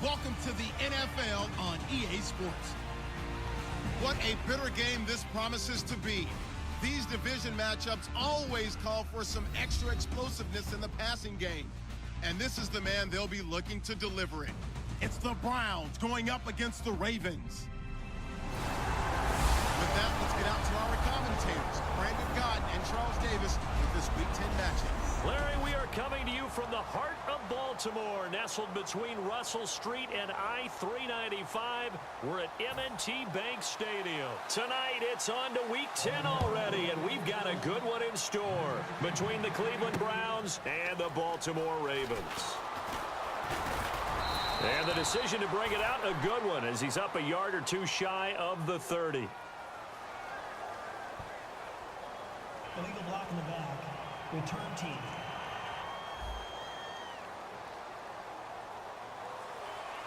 Welcome to the NFL on EA Sports. What a bitter game this promises to be. These division matchups always call for some extra explosiveness in the passing game. And this is the man they'll be looking to deliver it. It's the Browns going up against the Ravens. With that, let's get out to our commentators, Brandon Gott and Charles Davis, with this Week 10 matchup. Larry, we are coming to you from the heart of Baltimore, nestled between Russell Street and I-395. We're at M&T Bank Stadium. Tonight, it's on to Week 10 already, and we've got a good one in store between the Cleveland Browns and the Baltimore Ravens. And the decision to bring it out, a good one, as he's up a yard or two shy of the 30. Illegal block in the back. Return team.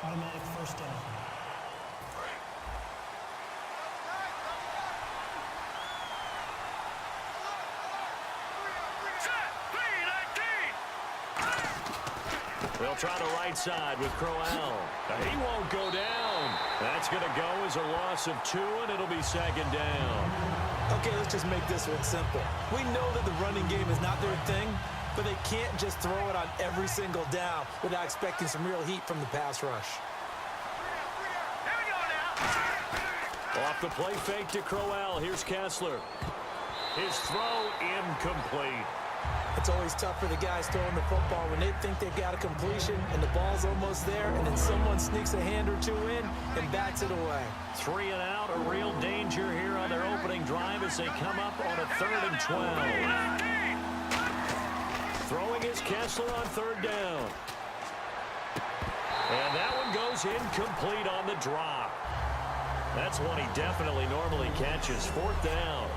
Automatic first down. They'll try the right side with Crowell. He won't go down. That's going to go as a loss of 2, and it'll be second down. Okay, let's just make this one simple. We know that the running game is not their thing, but they can't just throw it on every single down without expecting some real heat from the pass rush. Here we go now. Off the play fake to Crowell. Here's Kessler. His throw incomplete. It's always tough for the guys throwing the football when they think they've got a completion and the ball's almost there, and then someone sneaks a hand or two in and bats it away. 3 and out, a real danger here on their opening drive as they come up on a 3rd and 12. Throwing is Kessler on 3rd down. And that one goes incomplete on the drop. That's one he definitely normally catches. 4th down.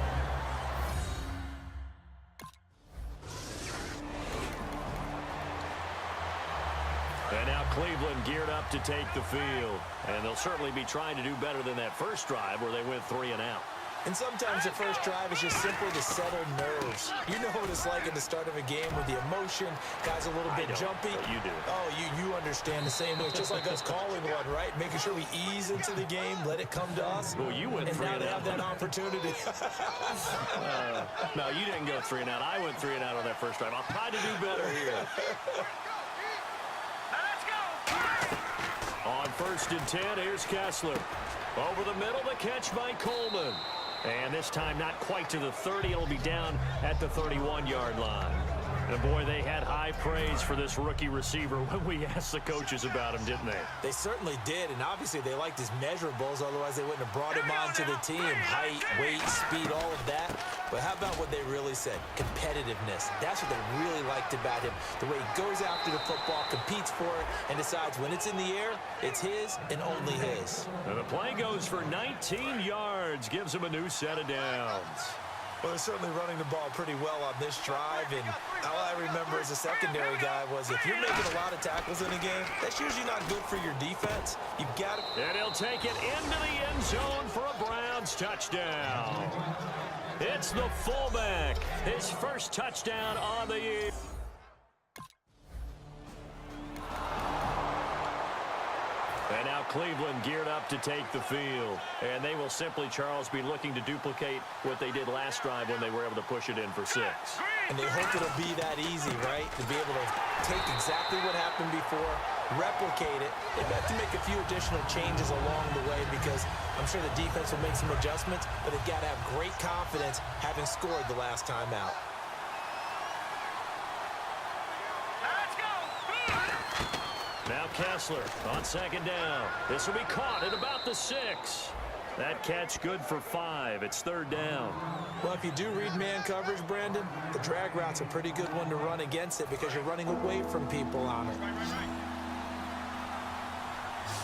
And now Cleveland geared up to take the field. And they'll certainly be trying to do better than that first drive where they went 3 and out. And sometimes the first drive is just simply to settle nerves. You know what it's like at the start of a game with the emotion. Guys a little bit jumpy. You do. Oh, you understand the same way. It's just like us calling one, right? Making sure we ease into the game, let it come to us. Well, you went 3 and out. And now they have that opportunity. No, you didn't go 3 and out. I went 3 and out on that first drive. I'll try to do better here. On 1st and 10, here's Kessler. Over the middle, the catch by Coleman. And this time not quite to the 30. It'll be down at the 31-yard line. And boy, they had high praise for this rookie receiver when we asked the coaches about him, didn't they? They certainly did, and obviously they liked his measurables, otherwise they wouldn't have brought him onto the team. Height, weight, speed, all of that. But how about what they really said? Competitiveness. That's what they really liked about him. The way he goes after the football, competes for it, and decides when it's in the air, it's his and only his. And the play goes for 19 yards, gives him a new set of downs. Well, they're certainly running the ball pretty well on this drive, and all I remember as a secondary guy was if you're making a lot of tackles in a game, that's usually not good for your defense. You've got to... And he'll take it into the end zone for a Browns touchdown. It's the fullback, his first touchdown on the year. And now Cleveland geared up to take the field. And they will simply, Charles, be looking to duplicate what they did last drive when they were able to push it in for 6. And they hope it'll be that easy, right? To be able to take exactly what happened before, replicate it. They have to make a few additional changes along the way because I'm sure the defense will make some adjustments, but they've got to have great confidence having scored the last time out. Now Kessler on 2nd down. This will be caught at about the 6. That catch good for 5. It's 3rd down. Well, if you do read man coverage, Brandon, the drag route's a pretty good one to run against it because you're running away from people on it.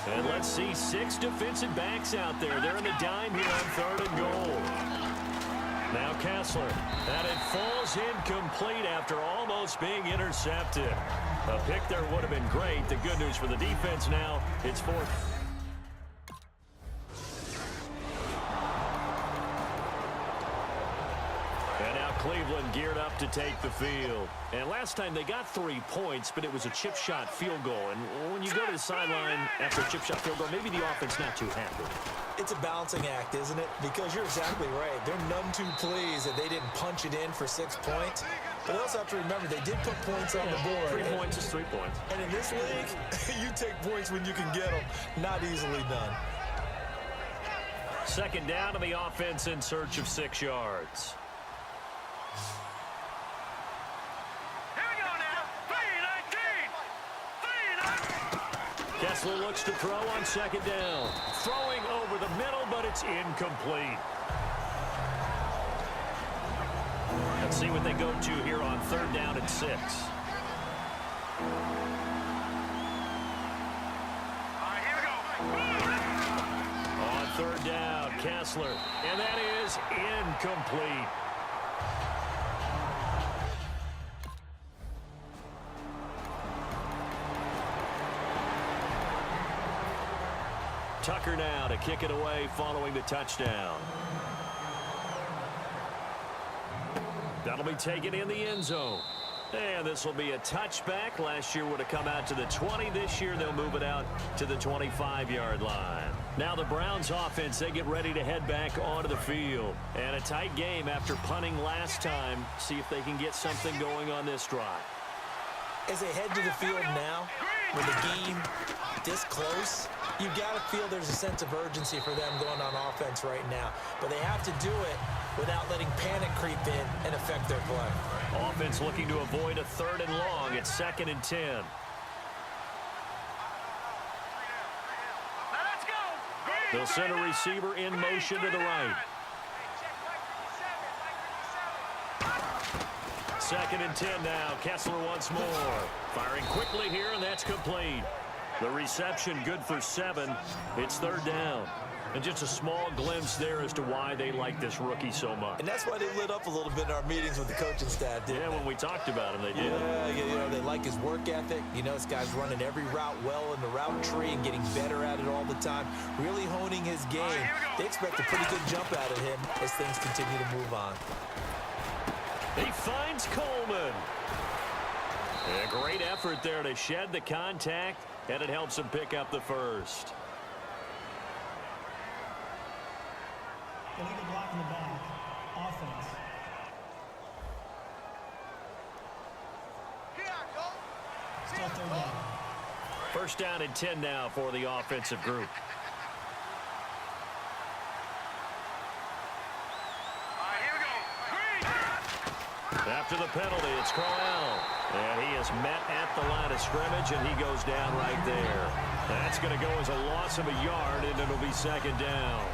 And let's see 6 defensive backs out there. They're in the dime here on 3rd and goal. Now Kessler. And it falls incomplete after almost being intercepted. A pick there would have been great. The good news for the defense now, it's 4th. And now Cleveland geared up to take the field. And last time they got 3 points, but it was a chip shot field goal. And when you go to the sideline after a chip shot field goal, maybe the offense not too happy. It's a balancing act, isn't it? Because you're exactly right. They're none too pleased that they didn't punch it in for 6 points. But they also have to remember they did put points on the board. 3 points is 3 points. And in this league, you take points when you can get them. Not easily done. Second down to the offense in search of 6 yards. Kessler looks to throw on second down. Throwing over the middle, but it's incomplete. Let's see what they go to here on 3rd down and 6. On 3rd down, Kessler, and that is incomplete. Tucker now to kick it away following the touchdown. That'll be taken in the end zone. And this will be a touchback. Last year would have come out to the 20. This year they'll move it out to the 25-yard line. Now the Browns offense, they get ready to head back onto the field. And a tight game after punting last time. See if they can get something going on this drive. As they head to the field now, with the game this close, you've got to feel there's a sense of urgency for them going on offense right now. But they have to do it without letting panic creep in and affect their play. Offense looking to avoid a 3rd and long. It's 2nd and 10. They'll send a receiver in motion to the right. 2nd and 10 now. Kessler once more. Firing quickly here, and that's complete. The reception good for 7. It's 3rd down. And just a small glimpse there as to why they like this rookie so much. And that's why they lit up a little bit in our meetings with the coaching staff, didn't they? When we talked about him, they did. Yeah, you know, they like his work ethic. You know, this guy's running every route well in the route tree and getting better at it all the time, really honing his game. They expect a pretty good jump out of him as things continue to move on. He finds Coleman. A great effort there to shed the contact, and it helps him pick up the first. Illegal block in the back. Offense. Still 3rd down. 1st down and 10 now for the offensive group. After the penalty, it's Crowell. And he is met at the line of scrimmage, and he goes down right there. That's going to go as a loss of a yard, and it'll be 2nd down.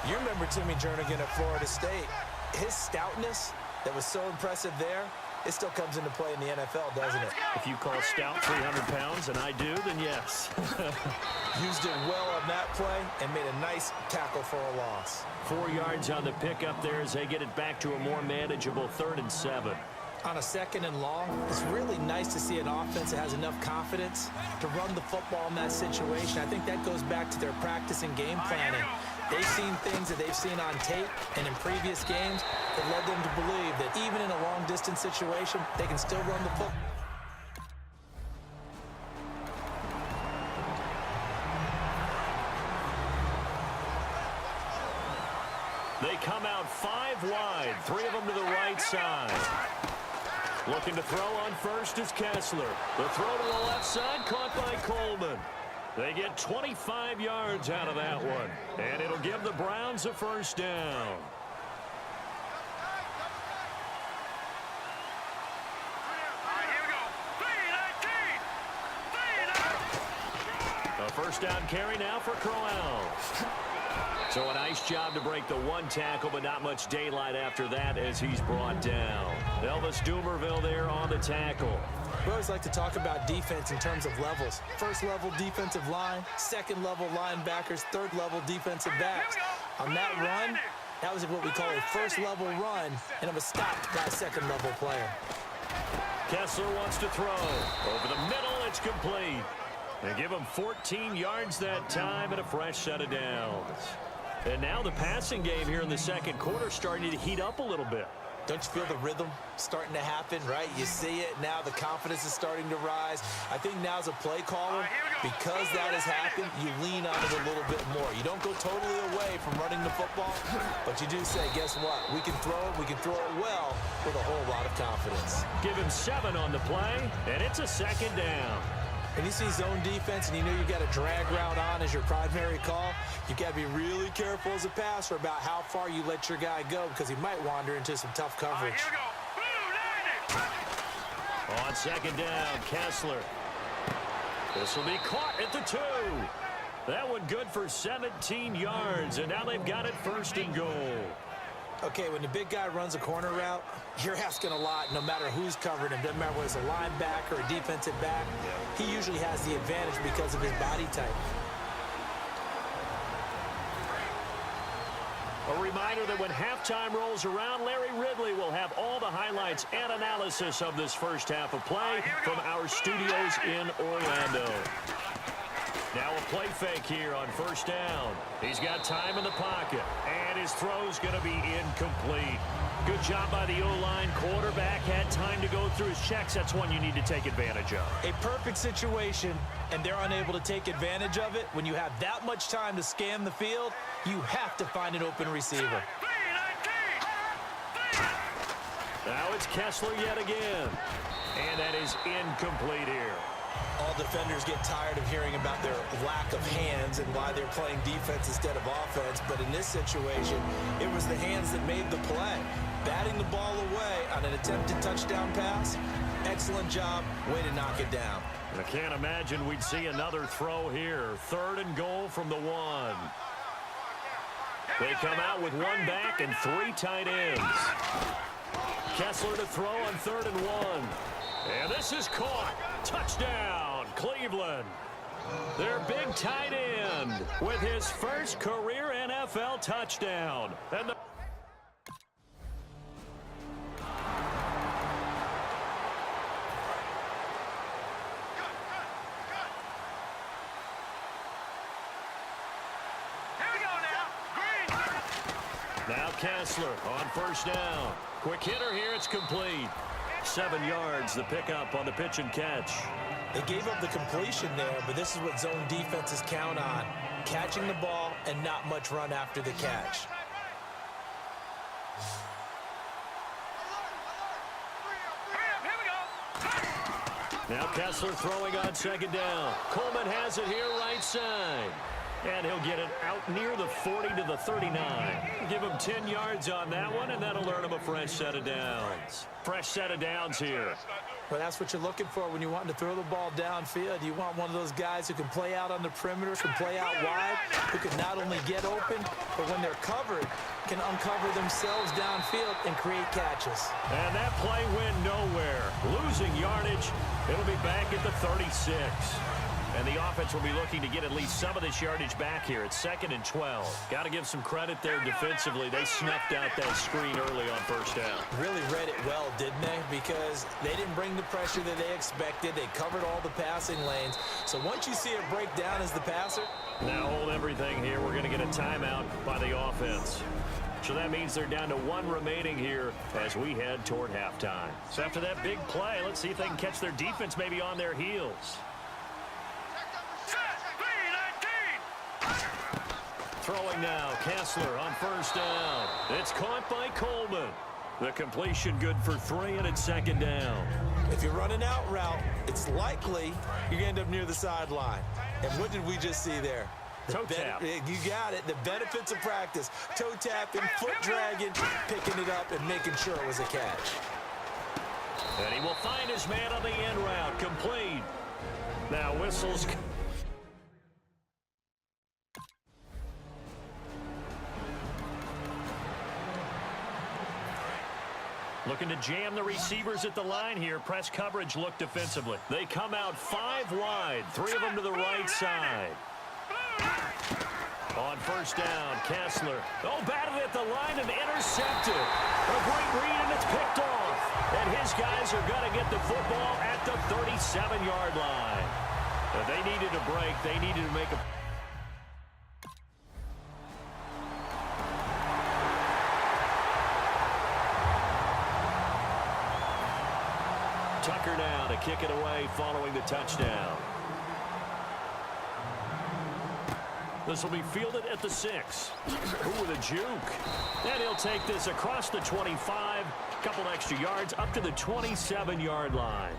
You remember Timmy Jernigan at Florida State. His stoutness that was so impressive there, it still comes into play in the NFL, doesn't it? If you call stout 300 pounds, and I do, then yes. Used it well on that play and made a nice tackle for a loss. 4 yards on the pickup there as they get it back to a more manageable 3rd and 7. On a 2nd and long, it's really nice to see an offense that has enough confidence to run the football in that situation. I think that goes back to their practice and game planning. They've seen things that they've seen on tape and in previous games that led them to believe that even in a long-distance situation, they can still run the football. They come out 5 wide, 3 of them to the right side. Looking to throw on first is Kessler. The throw to the left side, caught by Coleman. They get 25 yards out of that one, and it'll give the Browns a 1st down. A 1st down carry now for Crowell. So a nice job to break the 1 tackle, but not much daylight after that as he's brought down. Elvis Dumerville there on the tackle. We always like to talk about defense in terms of levels. 1st level defensive line, 2nd level linebackers, 3rd level defensive backs. On that run, that was what we call a 1st level run, and it was stopped by a 2nd level player. Kessler wants to throw. Over the middle, it's complete. They give him 14 yards that time and a fresh set of downs. And now the passing game here in the 2nd quarter starting to heat up a little bit. Don't you feel the rhythm starting to happen, right? You see it now. The confidence is starting to rise. I think now as a play caller, because that has happened, you lean on it a little bit more. You don't go totally away from running the football, but you do say, guess what? We can throw it. We can throw it well with a whole lot of confidence. Give him 7 on the play, and it's a 2nd down. When you see zone defense and you know you got a drag route on as your primary call, you got to be really careful as a passer about how far you let your guy go because he might wander into some tough coverage. On 2nd down, Kessler. This will be caught at the 2. That one good for 17 yards, and now they've got it 1st and goal. Okay, when the big guy runs a corner route, you're asking a lot no matter who's covering him. Doesn't matter whether it's a linebacker or a defensive back. He usually has the advantage because of his body type. A reminder that when halftime rolls around, Larry Ridley will have all the highlights and analysis of this first half of play from our studios in Orlando. Now a play fake here on 1st down. He's got time in the pocket, and his throw's going to be incomplete. Good job by the O-line. Quarterback had time to go through his checks. That's one you need to take advantage of. A perfect situation, and they're unable to take advantage of it. When you have that much time to scan the field, you have to find an open receiver. Now it's Kessler yet again, and that is incomplete here. All defenders get tired of hearing about their lack of hands and why they're playing defense instead of offense. But in this situation, it was the hands that made the play. Batting the ball away on an attempted touchdown pass, excellent job. Way to knock it down. I can't imagine we'd see another throw here. 3rd and goal from the 1. They come out with 1 back and 3 tight ends. Kessler to throw on 3rd and 1. And this is caught. Touchdown, Cleveland. Their big tight end with his first career NFL touchdown. And the now Kessler on 1st down. Quick hitter here, it's complete. 7 yards, the pickup on the pitch and catch. They gave up the completion there, but this is what zone defenses count on. Catching the ball and not much run after the catch. Now Kessler throwing on 2nd down. Coleman has it here right side. And he'll get it out near the 40 to the 39. Give him 10 yards on that one, and that'll earn him a fresh set of downs. Fresh set of downs here. Well, that's what you're looking for when you want to throw the ball downfield. You want one of those guys who can play out on the perimeter, can play out wide, who can not only get open, but when they're covered, can uncover themselves downfield and create catches. And that play went nowhere. Losing yardage. It'll be back at the 36. And the offense will be looking to get at least some of this yardage back here. It's 2nd and 12. Got to give some credit there defensively. They snuffed out that screen early on 1st down. Really read it well, didn't they? Because they didn't bring the pressure that they expected. They covered all the passing lanes. So once you see it break down as the passer. Now hold everything here. We're going to get a timeout by the offense. So that means they're down to 1 remaining here as we head toward halftime. So after that big play, let's see if they can catch their defense maybe on their heels. Throwing now, Kessler on 1st down. It's caught by Coleman. The completion good for 3, and it's 2nd down. If you're running out route, it's likely you're going to end up near the sideline. And what did we just see there? Toe tap. You got it. The benefits of practice. Toe tapping, foot dragging, picking it up, and making sure it was a catch. And he will find his man on the end route. Complete. Now whistles. Looking to jam the receivers at the line here. Press coverage look defensively. They come out 5 wide. 3 of them to the right side. On 1st down, Kessler. Oh, batted at the line and intercepted. A great read, and it's picked off. And his guys are going to get the football at the 37-yard line. But they needed a break. They needed to make a... Tucker now to kick it away following the touchdown. This will be fielded at the 6. Ooh, with a juke. And he'll take this across the 25. Couple extra yards up to the 27-yard line.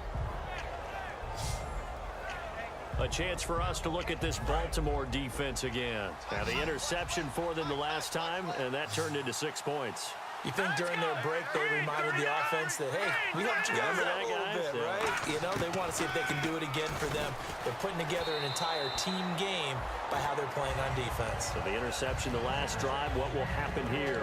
A chance for us to look at this Baltimore defense again. Now the interception for them the last time, and that turned into 6 points. You think during their break they reminded the offense that, hey, we helped you guys out a little bit, right? You know, they want to see if they can do it again for them. They're putting together an entire team game by how they're playing on defense. So the interception the last drive, what will happen here?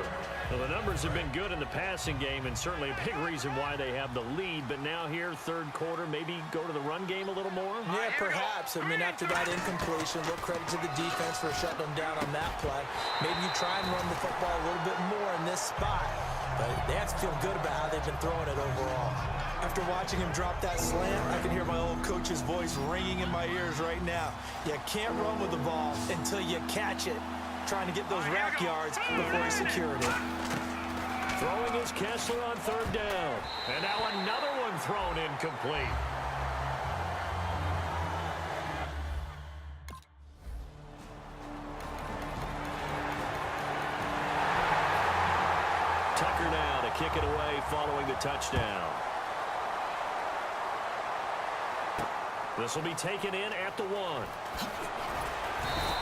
Well, the numbers have been good in the passing game, and certainly a big reason why they have the lead. But now here, third quarter, maybe go to the run game a little more? Yeah, perhaps. I mean, after that incompletion, a little credit to the defense for shutting them down on that play. Maybe you try and run the football a little bit more in this spot. But they have to feel good about how they've been throwing it overall. After watching him drop that slant, I can hear my old coach's voice ringing in my ears right now. You can't run with the ball until you catch it. Trying to get those rack yards before he secured it. Throwing is Kessler on third down. And now another one thrown incomplete. Tucker now to kick it away following the touchdown. This will be taken in at the 1.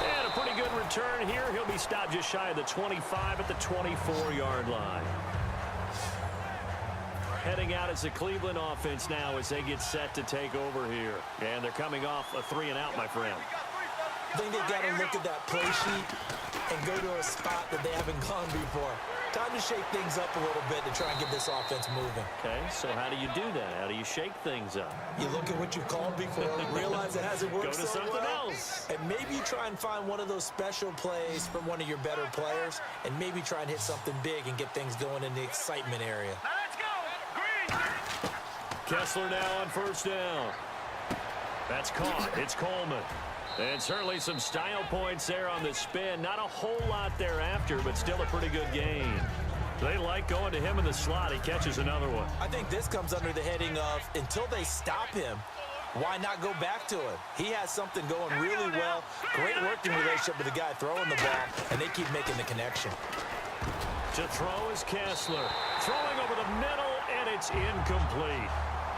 And a pretty good return here. He'll be stopped just shy of the 25 at the 24-yard line. Heading out is the Cleveland offense now as they get set to take over here. And they're coming off a 3-and-out, my friend. I think they've got to look at that play sheet and go to a spot that they haven't gone before. Time to shake things up a little bit to try and get this offense moving. Okay, so how do you do that? How do you shake things up? You look at what you've called before, realize it hasn't worked Go to so something well, else. and maybe you try and find one of those special plays from one of your better players, and maybe try and hit something big and get things going in the excitement area. Let's go! Green! Kessler now on first down. That's caught. It's Coleman. And certainly some style points there on the spin. Not a whole lot thereafter, but still a pretty good gain. They like going to him in the slot. He catches another one. I think this comes under the heading of, until they stop him, why not go back to it? He has something going really well. Great working relationship with the guy throwing the ball, and they keep making the connection. To throw is Kessler. Throwing over the middle, and it's incomplete.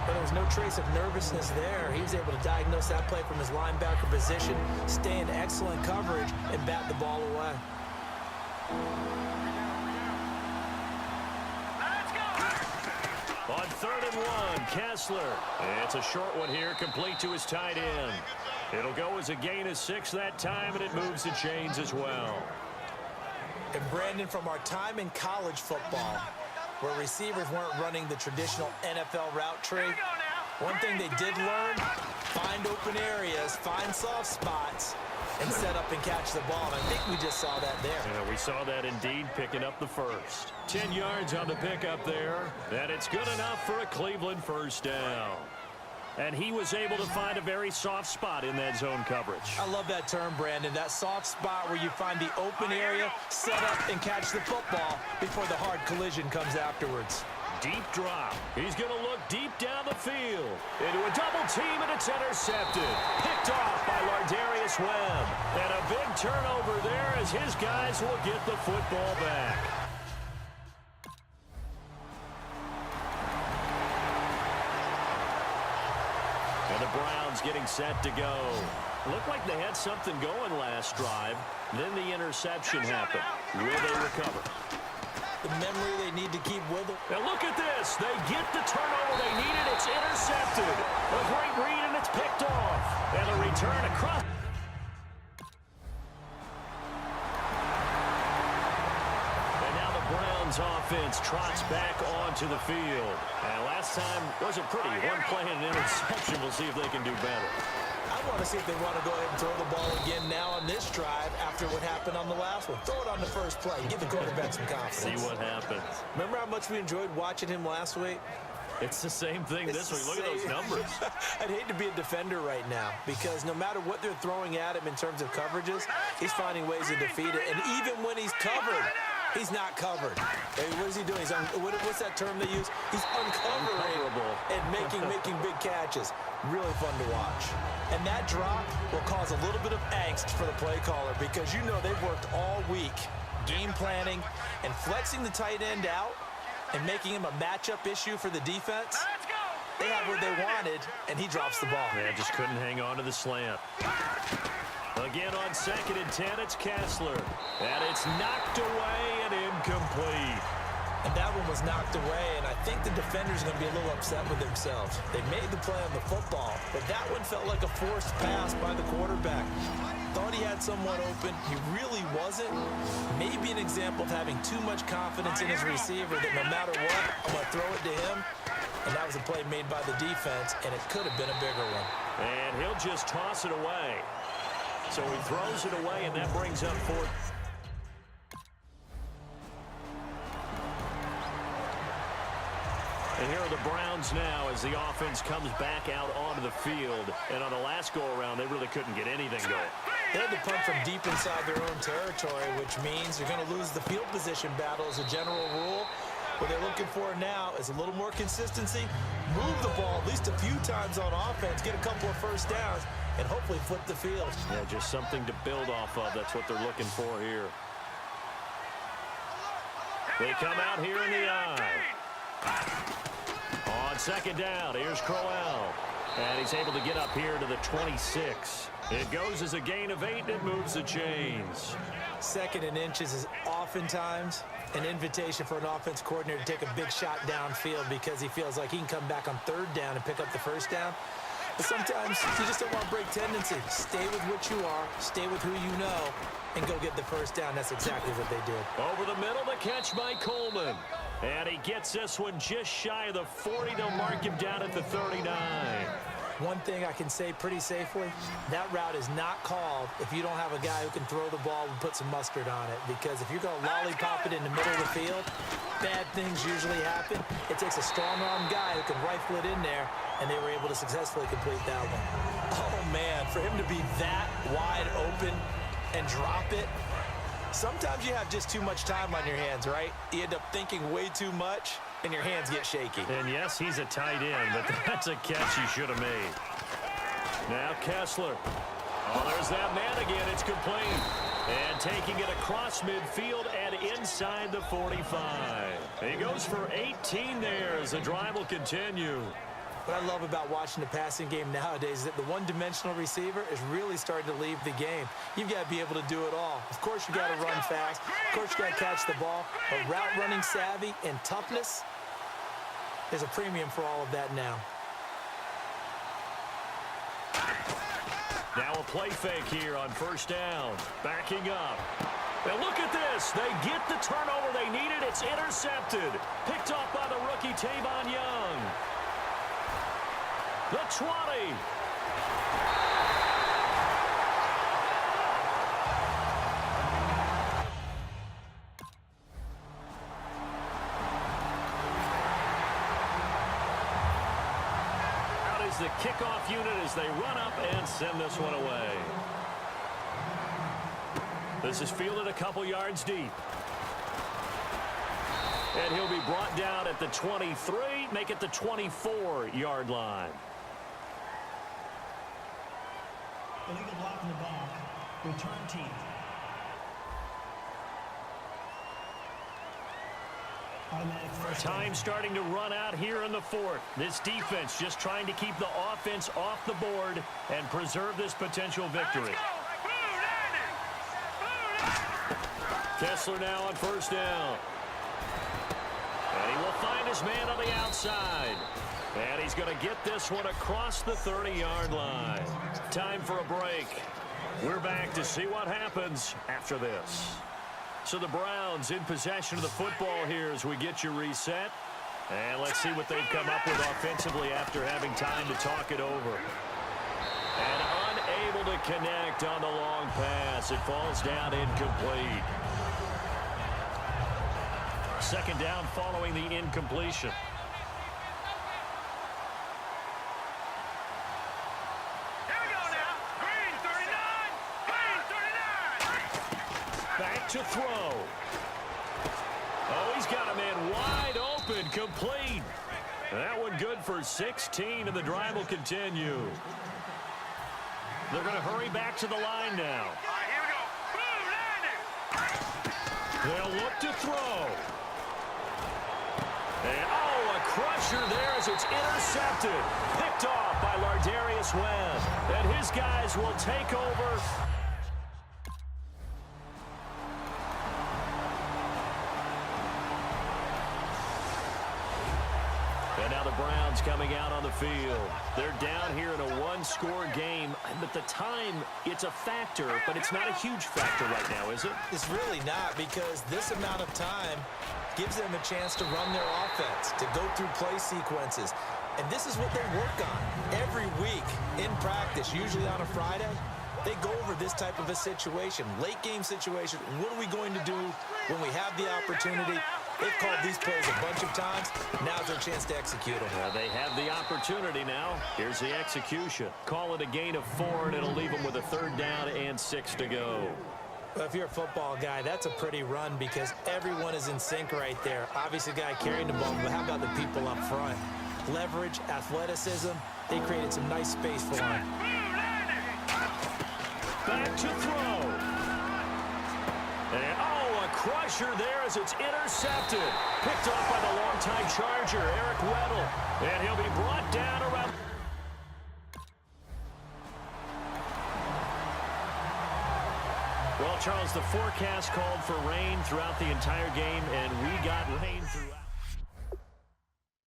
But there was no trace of nervousness there. He was able to diagnose that play from his linebacker position, stay in excellent coverage, and bat the ball away. On 3rd and 1, Kessler. It's a short one here, complete to his tight end. It'll go as a gain of 6 that time, and it moves the chains as well. And Brandon, from our time in college football, where receivers weren't running the traditional NFL route tree, one thing they did learn, find open areas, find soft spots, and set up and catch the ball. And I think we just saw that there. Yeah, we saw that indeed, picking up the first. 10 yards on the pickup there, and it's good enough for a Cleveland first down. And he was able to find a very soft spot in that zone coverage. I love that term, Brandon. That soft spot where you find the open area, set up, and catch the football before the hard collision comes afterwards. Deep drop. He's going to look deep down the field. Into a double team, and it's intercepted. Picked off by Lardarius Webb. And a big turnover there as his guys will get the football back. And the Browns getting set to go. Looked like they had something going last drive. Then the interception happened. Will they recover? The memory they need to keep with them. Now look at this. They get the turnover they needed. It's intercepted. A great read, and it's picked off. And a return across. And now the Browns offense trots back onto the field. And last time wasn't pretty. One play and an interception. We'll see if they can do better. I want to see if they want to go ahead and throw the ball again now on this drive after what happened on the last one. Throw it on the first play. Give the quarterback some confidence. See what happens. Remember how much we enjoyed watching him last week? It's the same thing this week. Look at those numbers. I'd hate to be a defender right now because no matter what they're throwing at him in terms of coverages, he's finding ways to defeat it. And even when he's covered, He's not covered. Hey, what is he doing? What's that term they use? He's uncovering and making big catches. Really fun to watch. And that drop will cause a little bit of angst for the play caller because you know they've worked all week game planning and flexing the tight end out and making him a matchup issue for the defense. They have what they wanted, and he drops the ball. Yeah, just couldn't hang on to the slant. Again on 2nd and 10, it's Kessler. And it's knocked away and incomplete. And that one was knocked away, and I think the defender's going to be a little upset with themselves. They made the play on the football, but that one felt like a forced pass by the quarterback. Thought he had someone open. He really wasn't. Maybe an example of having too much confidence in his receiver that no matter what, I'm going to throw it to him. And that was a play made by the defense, and it could have been a bigger one. And he'll just toss it away. So he throws it away, and that brings up 4th. And here are the Browns now as the offense comes back out onto the field. And on the last go-around, they really couldn't get anything going. They had to punt from deep inside their own territory, which means you're going to lose the field position battle as a general rule. What they're looking for now is a little more consistency, move the ball at least a few times on offense, get a couple of first downs, and hopefully flip the field. Yeah, just something to build off of. That's what they're looking for here. They come out here in the eye. On 2nd down, here's Crowell. And he's able to get up here to the 26. It goes as a gain of 8, and it moves the chains. 2nd and inches is oftentimes an invitation for an offense coordinator to take a big shot downfield because he feels like he can come back on 3rd down and pick up the first down. But sometimes you just don't want to break tendency. Stay with what you are, stay with who you know, and go get the first down. That's exactly what they did. Over the middle, the catch by Coleman. And he gets this one just shy of the 40. They'll mark him down at the 39. One thing I can say pretty safely, that route is not called if you don't have a guy who can throw the ball and put some mustard on it. Because if you're going to lollipop it in the middle of the field, bad things usually happen. It takes a strong-arm guy who can rifle it in there, and they were able to successfully complete that one. Oh, man, for him to be that wide open and drop it, sometimes you have just too much time on your hands, right? You end up thinking way too much, and your hands get shaky. And yes, he's a tight end, but that's a catch he should have made. Now Kessler. Oh, there's that man again. It's complete. And taking it across midfield and inside the 45. He goes for 18 there as the drive will continue. What I love about watching the passing game nowadays is that the one-dimensional receiver is really starting to leave the game. You've got to be able to do it all. Of course, you got to run fast. Of course, you got to catch the ball. But route running savvy and toughness, there's a premium for all of that now. Now a play fake here on 1st down. Backing up. Now look at this. They get the turnover they needed. It's intercepted. Picked off by the rookie Tavon Young. The 20. Out is the kickoff unit as they run up and send this one away. This is fielded a couple yards deep. And he'll be brought down at the 23, make it the 24-yard line. Illegal block in the back. Return team. Automatic first down. Time starting to run out here in the 4th. This defense just trying to keep the offense off the board and preserve this potential victory. Kessler now on 1st down. And he will find his man on the outside. And he's going to get this one across the 30-yard line. Time for a break. We're back to see what happens after this. So the Browns in possession of the football here as we get you reset. And let's see what they've come up with offensively after having time to talk it over. And unable to connect on the long pass. It falls down incomplete. 2nd down following the incompletion. Back to throw. got a man wide open, complete. That one good for 16, and the drive will continue. They're going to hurry back to the line now. Here we go. Boom, They'll look to throw. And, oh, a crusher there as it's intercepted. Picked off by Lardarius Webb. And his guys will take over. And now the Browns coming out on the field. They're down here in a one-score game. But the time, it's a factor, but it's not a huge factor right now, is it? It's really not, because this amount of time gives them a chance to run their offense, to go through play sequences. And this is what they work on every week in practice, usually on a Friday. They go over this type of a situation, late game situation. What are we going to do when we have the opportunity? They've called these plays a bunch of times. Now's their chance to execute them. Well, they have the opportunity now. Here's the execution. Call it a gain of 4, and it'll leave them with a 3rd down and 6 to go. Well, if you're a football guy, that's a pretty run because everyone is in sync right there. Obviously, the guy carrying the ball, but how about the people up front? Leverage, athleticism, they created some nice space for him. Back to throw. And, oh, a crusher there as it's intercepted. Picked off by the longtime Charger, Eric Weddle. And he'll be brought down around. Well, Charles, the forecast called for rain throughout the entire game, and we got rain throughout.